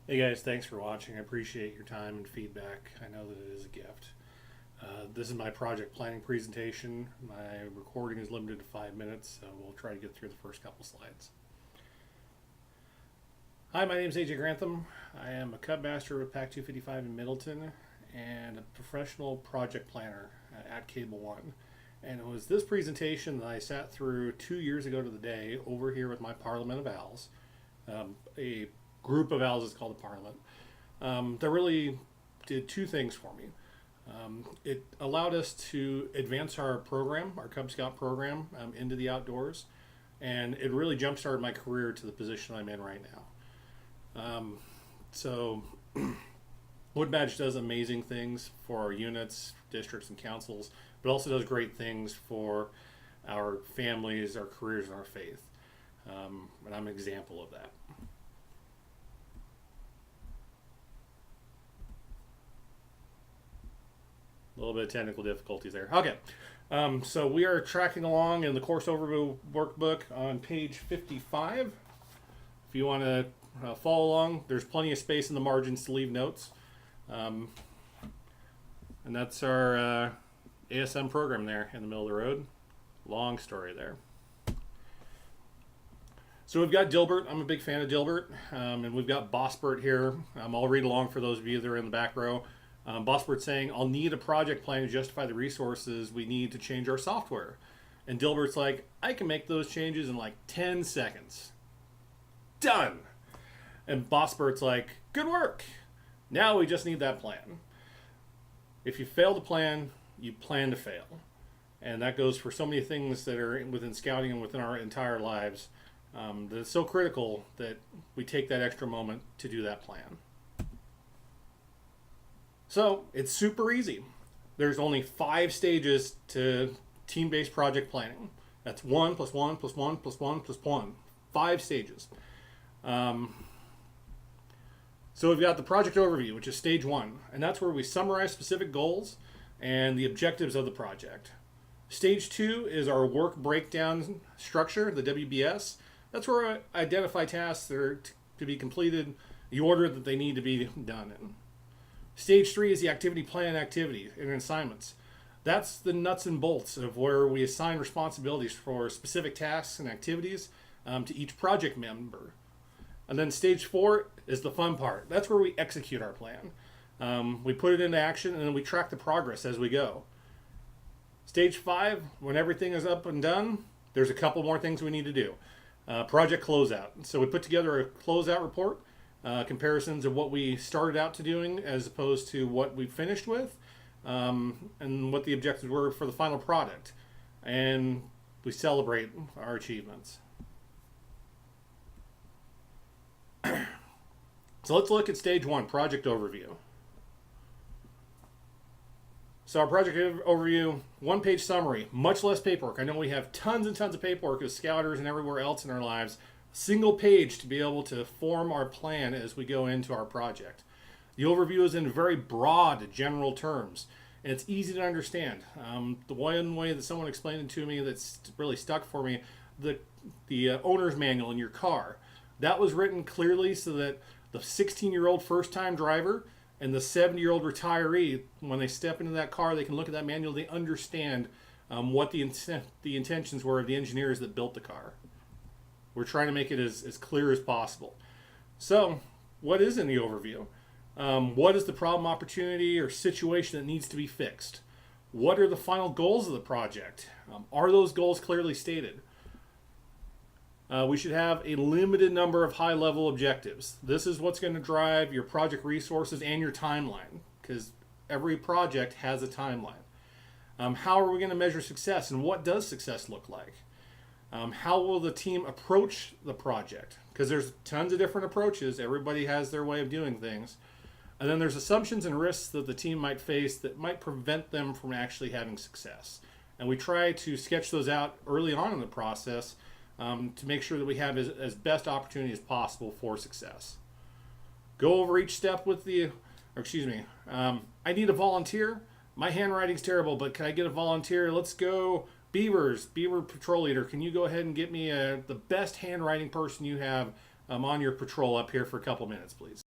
Hey guys, thanks for watching. I appreciate your time and feedback. I know that it is a gift. This is my project planning presentation. My recording is limited to 5 minutes, so we'll try to get through the first couple slides. Hi, my name is AJ Grantham. I am a Cub Master with PAC 255 in Middleton and a professional project planner at Cable One. And it was this presentation that I sat through 2 years ago to the day over here with my Parliament of Owls. A group of owls is called a parliament. That really did two things for me. It allowed us to advance our program, our Cub Scout program, into the outdoors, and it really jump-started my career to the position I'm in right now. So Wood Badge does amazing things for our units, districts, and councils, but also does great things for our families, our careers, and our faith. And I'm an example of that. A little bit of technical difficulties there. Okay, so we are tracking along in the course overview workbook on page 55. If you want to follow along, there's plenty of space in the margins to leave notes. And that's our ASM program there in the middle of the road. Long story there. So we've got Dilbert. I'm a big fan of Dilbert. And we've got Bossbert here. I'll read along for those of you that are in the back row. Bossbert's saying, I'll need a project plan to justify the resources we need to change our software. And Dilbert's like, I can make those changes in like 10 seconds. Done. And Bossbert's like, good work. Now we just need that plan. If you fail to plan, you plan to fail. And that goes for so many things that are within scouting and within our entire lives. That it's so critical that we take that extra moment to do that plan. So it's super easy. There's only 5 stages to team-based project planning. That's 1 plus 1 plus 1 plus 1 plus 1. 5 stages. So we've got the project overview, which is stage 1. And that's where we summarize specific goals and the objectives of the project. Stage 2 is our work breakdown structure, the WBS. That's where I identify tasks that are to be completed, the order that they need to be done in. Stage 3 is the activity plan activity and assignments. That's the nuts and bolts of where we assign responsibilities for specific tasks and activities to each project member. And then stage 4 is the fun part. That's where we execute our plan. We put it into action and then we track the progress as we go. Stage 5, when everything is up and done, there's a couple more things we need to do. Project closeout. So we put together a closeout report. Comparisons of what we started out to doing as opposed to what we finished with, and what the objectives were for the final product. And we celebrate our achievements. So let's look at stage 1, project overview. So our project overview, 1-page summary, much less paperwork. I know we have tons and tons of paperwork as scouters and everywhere else in our lives. Single page to be able to form our plan as we go into our project. The overview is in very broad, general terms, and it's easy to understand. The one way that someone explained it to me that's really stuck for me, the owner's manual in your car, that was written clearly so that the 16-year-old first-time driver and the 70-year-old retiree, when they step into that car, they can look at that manual, they understand what the intentions were of the engineers that built the car. We're trying to make it as clear as possible. So, what is in the overview? What is the problem, opportunity, or situation that needs to be fixed? What are the final goals of the project? Are those goals clearly stated? We should have a limited number of high-level objectives. This is what's going to drive your project resources and your timeline, because every project has a timeline. How are we going to measure success, and what does success look like? How will the team approach the project? Because there's tons of different approaches. Everybody has their way of doing things. And then there's assumptions and risks that the team might face that might prevent them from actually having success. And we try to sketch those out early on in the process to make sure that we have as best opportunity as possible for success. Go over each step with I need a volunteer. My handwriting's terrible, but can I get a volunteer? Let's go. Beaver patrol leader, can you go ahead and get me the best handwriting person you have on your patrol up here for a couple minutes, please?